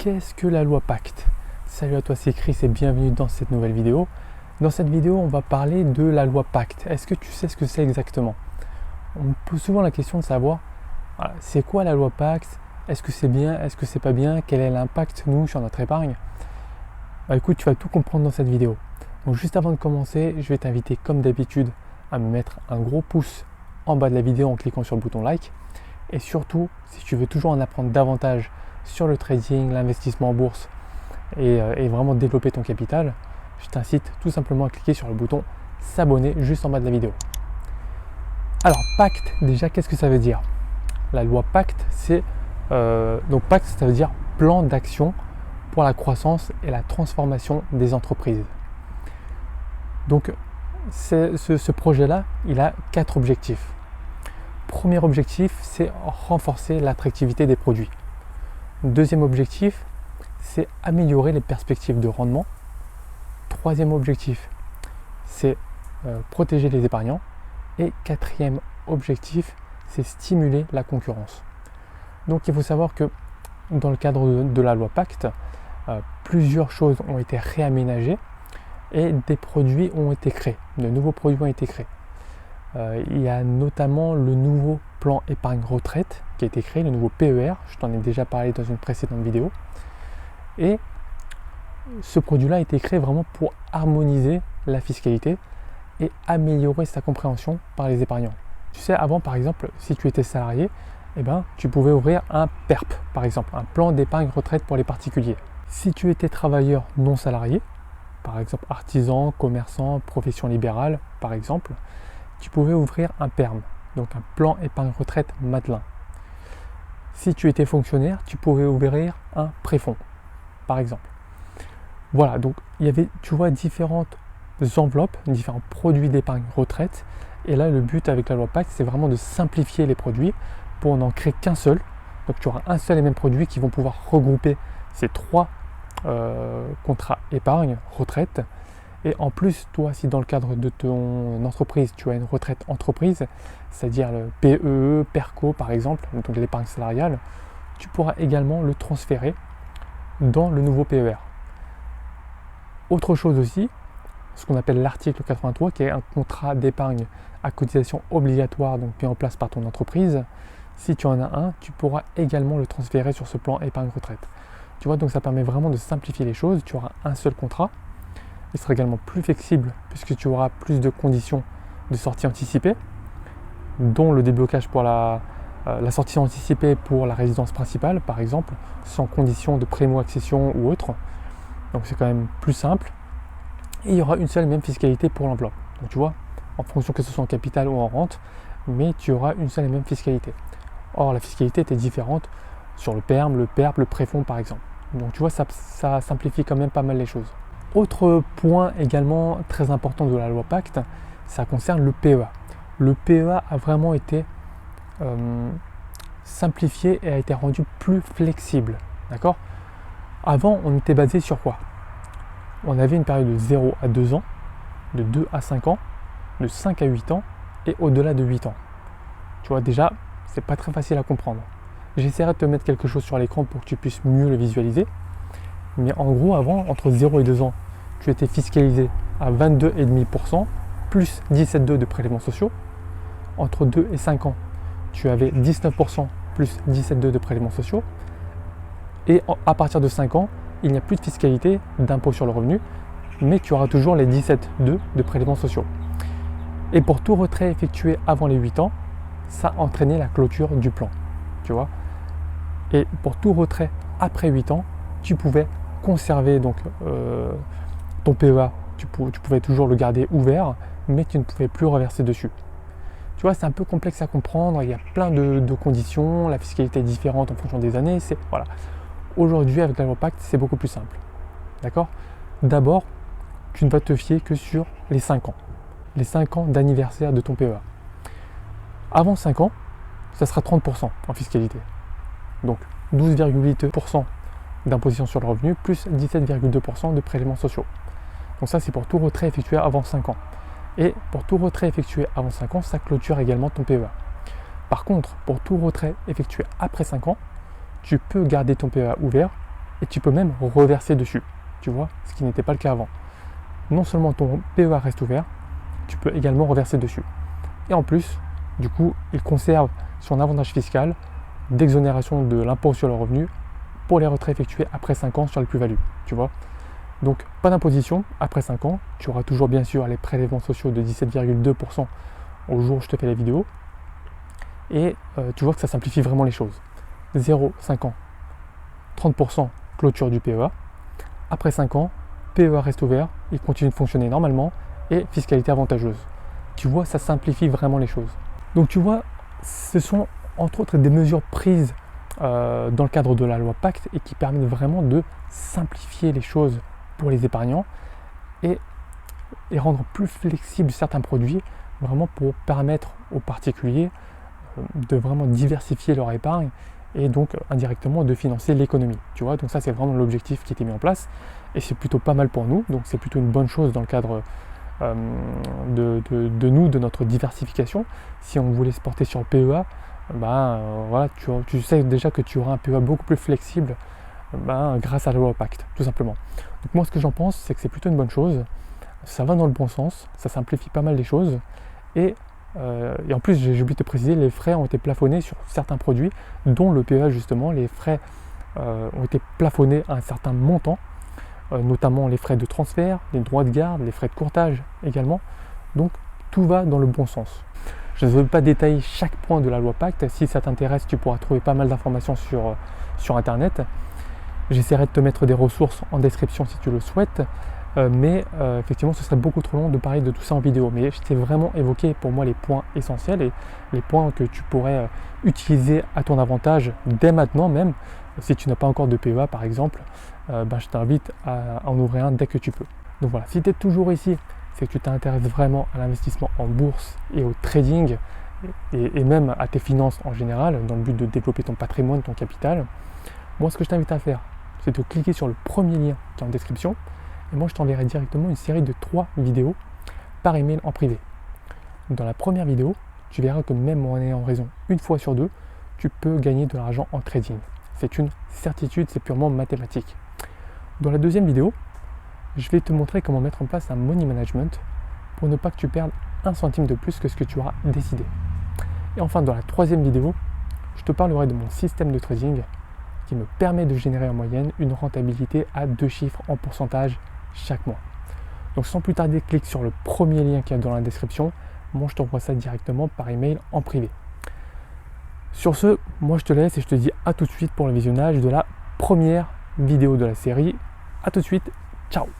Qu'est-ce que la loi Pacte? Salut à toi, c'est Chris et bienvenue dans cette nouvelle vidéo. Dans cette vidéo, on va parler de la loi Pacte. Est-ce que tu sais ce que c'est exactement? On me pose souvent la question de savoir, voilà, c'est quoi la loi Pacte? Est-ce que c'est bien? Est-ce que c'est pas bien? Quel est l'impact, nous, sur notre épargne? Écoute, tu vas tout comprendre dans cette vidéo. Donc juste avant de commencer, je vais t'inviter comme d'habitude à me mettre un gros pouce en bas de la vidéo en cliquant sur le bouton like. Et surtout, si tu veux toujours en apprendre davantage sur le trading, l'investissement en bourse et vraiment développer ton capital, je t'incite tout simplement à cliquer sur le bouton s'abonner juste en bas de la vidéo. Alors Pacte, déjà qu'est-ce que ça veut dire? La loi Pacte, c'est donc Pacte, ça veut dire plan d'action pour la croissance et la transformation des entreprises. Donc ce projet-là, il a 4 objectifs. Premier objectif, c'est renforcer l'attractivité des produits. Deuxième objectif, c'est améliorer les perspectives de rendement. Troisième objectif, c'est protéger les épargnants. Et quatrième objectif, c'est stimuler la concurrence. Donc il faut savoir que dans le cadre de la loi Pacte, plusieurs choses ont été réaménagées et des produits ont été créés, de nouveaux produits ont été créés. Il y a notamment le nouveau plan épargne retraite qui a été créé, le nouveau PER, je t'en ai déjà parlé dans une précédente vidéo. Et ce produit-là a été créé vraiment pour harmoniser la fiscalité et améliorer sa compréhension par les épargnants. Tu sais, avant par exemple, si tu étais salarié, tu pouvais ouvrir un PERP, par exemple, un plan d'épargne retraite pour les particuliers. Si tu étais travailleur non salarié, par exemple artisan, commerçant, profession libérale, par exemple, tu pouvais ouvrir un PERM, donc un plan épargne retraite Madelin. Si tu étais fonctionnaire, tu pouvais ouvrir un préfonds, par exemple. Voilà, donc il y avait, tu vois, différentes enveloppes, différents produits d'épargne retraite. Et là, le but avec la loi Pacte, c'est vraiment de simplifier les produits pour n'en créer qu'un seul. Donc tu auras un seul et même produit qui vont pouvoir regrouper ces 3 contrats épargne retraite. Et en plus, toi, si dans le cadre de ton entreprise, tu as une retraite entreprise, c'est-à-dire le PEE, PERCO par exemple, donc l'épargne salariale, tu pourras également le transférer dans le nouveau PER. Autre chose aussi, ce qu'on appelle l'article 83, qui est un contrat d'épargne à cotisation obligatoire, donc mis en place par ton entreprise. Si tu en as un, tu pourras également le transférer sur ce plan épargne retraite. Tu vois, donc ça permet vraiment de simplifier les choses. Tu auras un seul contrat. Il sera également plus flexible puisque tu auras plus de conditions de sortie anticipée, dont le déblocage pour la sortie anticipée pour la résidence principale, par exemple, sans condition de primo-accession ou autre. Donc c'est quand même plus simple. Et il y aura une seule et même fiscalité pour l'enveloppe. Donc tu vois, en fonction que ce soit en capital ou en rente, mais tu auras une seule et même fiscalité. Or, la fiscalité était différente sur le PERM, le PERP, le préfonds par exemple. Donc tu vois, ça simplifie quand même pas mal les choses. Autre point également très important de la loi Pacte, ça concerne le PEA. Le PEA a vraiment été simplifié et a été rendu plus flexible. D'accord ? Avant, on était basé sur quoi? On avait une période de 0 à 2 ans, de 2 à 5 ans, de 5 à 8 ans et au-delà de 8 ans. Tu vois, déjà, c'est pas très facile à comprendre. J'essaierai de te mettre quelque chose sur l'écran pour que tu puisses mieux le visualiser. Mais en gros, avant, entre 0 et 2 ans, tu étais fiscalisé à 22,5% plus 17,2% de prélèvements sociaux. Entre 2 et 5 ans, tu avais 19% plus 17,2% de prélèvements sociaux. Et à partir de 5 ans, il n'y a plus de fiscalité d'impôt sur le revenu, mais tu auras toujours les 17,2% de prélèvements sociaux. Et pour tout retrait effectué avant les 8 ans, ça entraînait la clôture du plan. Tu vois. Et pour tout retrait après 8 ans, tu pouvais conserver donc, ton PEA, tu pouvais toujours le garder ouvert, mais tu ne pouvais plus reverser dessus. Tu vois, c'est un peu complexe à comprendre, il y a plein de conditions, la fiscalité est différente en fonction des années. Voilà. Aujourd'hui, avec la loi Pacte, c'est beaucoup plus simple. D'accord ? D'abord, tu ne vas te fier que sur les 5 ans. Les 5 ans d'anniversaire de ton PEA. Avant 5 ans, ça sera 30% en fiscalité. Donc 12,8% d'imposition sur le revenu plus 17,2% de prélèvements sociaux. Donc ça, c'est pour tout retrait effectué avant 5 ans. Et pour tout retrait effectué avant 5 ans, ça clôture également ton PEA. Par contre, pour tout retrait effectué après 5 ans, tu peux garder ton PEA ouvert et tu peux même reverser dessus, tu vois, ce qui n'était pas le cas avant. Non seulement ton PEA reste ouvert, tu peux également reverser dessus. Et en plus, du coup, il conserve son avantage fiscal d'exonération de l'impôt sur le revenu pour les retraits effectués après 5 ans sur les plus-values, tu vois. Donc, pas d'imposition après 5 ans. Tu auras toujours bien sûr les prélèvements sociaux de 17,2% au jour où je te fais la vidéo. Et tu vois que ça simplifie vraiment les choses. 0, 5 ans, 30% clôture du PEA. Après 5 ans, PEA reste ouvert, il continue de fonctionner normalement et fiscalité avantageuse. Tu vois, ça simplifie vraiment les choses. Donc tu vois, ce sont entre autres des mesures prises dans le cadre de la loi Pacte et qui permettent vraiment de simplifier les choses pour les épargnants et rendre plus flexibles certains produits, vraiment pour permettre aux particuliers de vraiment diversifier leur épargne et donc indirectement de financer l'économie. Tu vois, donc ça c'est vraiment l'objectif qui était mis en place et c'est plutôt pas mal pour nous, donc c'est plutôt une bonne chose dans le cadre de notre diversification. Si on voulait se porter sur le PEA, voilà, tu sais déjà que tu auras un PEA beaucoup plus flexible grâce à la loi Pacte, tout simplement. Donc moi ce que j'en pense, c'est que c'est plutôt une bonne chose, ça va dans le bon sens, ça simplifie pas mal les choses et en plus j'ai oublié de te préciser, les frais ont été plafonnés sur certains produits, dont le PEA justement, les frais ont été plafonnés à un certain montant, notamment les frais de transfert, les droits de garde, les frais de courtage également. Donc tout va dans le bon sens. Je ne veux pas détailler chaque point de la loi Pacte. Si ça t'intéresse, tu pourras trouver pas mal d'informations sur internet. J'essaierai de te mettre des ressources en description si tu le souhaites. Mais effectivement ce serait beaucoup trop long de parler de tout ça en vidéo, mais je t'ai vraiment évoqué pour moi les points essentiels et les points que tu pourrais utiliser à ton avantage dès maintenant même. Si tu n'as pas encore de PEA par exemple, je t'invite à en ouvrir un dès que tu peux. Donc voilà, si tu es toujours ici, c'est que tu t'intéresses vraiment à l'investissement en bourse et au trading et même à tes finances en général dans le but de développer ton patrimoine, ton capital. Moi ce que je t'invite à faire, c'est de cliquer sur le premier lien qui est en description. Et moi, je t'enverrai directement une série de 3 vidéos par email en privé. Dans la première vidéo, tu verras que même en ayant raison une fois sur deux, tu peux gagner de l'argent en trading. C'est une certitude, c'est purement mathématique. Dans la deuxième vidéo, je vais te montrer comment mettre en place un money management pour ne pas que tu perdes un centime de plus que ce que tu auras décidé. Et enfin, dans la troisième vidéo, je te parlerai de mon système de trading qui me permet de générer en moyenne une rentabilité à 2 chiffres en pourcentage chaque mois. Donc sans plus tarder, clique sur le premier lien qui est dans la description. Moi je t'envoie ça directement par email en privé. Sur ce, moi je te laisse et je te dis à tout de suite pour le visionnage de la première vidéo de la série. À tout de suite, ciao.